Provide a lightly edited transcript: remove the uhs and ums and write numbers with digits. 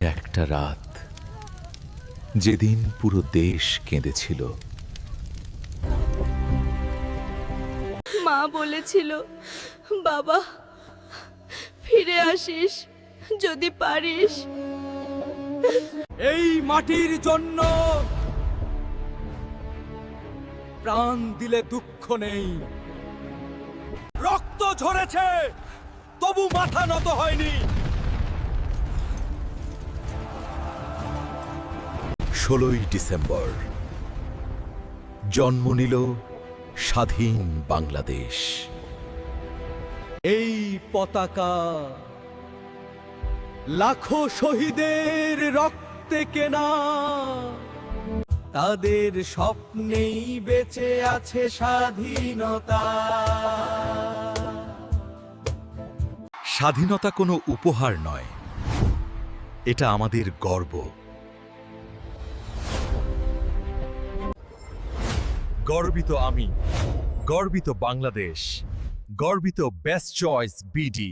একটা রাত যেদিন পুরো দেশ কেঁদেছিল। মা বলেছিল, বাবা ফিরে আসিস যদি পারিস। এই মাটির জন্য প্রাণ দিলে দুঃখ নেই। রক্ত ঝরেছে, তবু মাথা নত হয়নি। 16ই ডিসেম্বর জন্ম নিল স্বাধীন বাংলাদেশ। এই পতাকা লাখো শহীদের রক্তে কেনা, তাদের স্বপ্নেই বেঁচে আছে স্বাধীনতা। স্বাধীনতা কোনো উপহার নয়, এটা আমাদের গর্ব। গর্বিত আমি, গর্বিত বাংলাদেশ, গর্বিত বেস্ট চয়েস বিডি।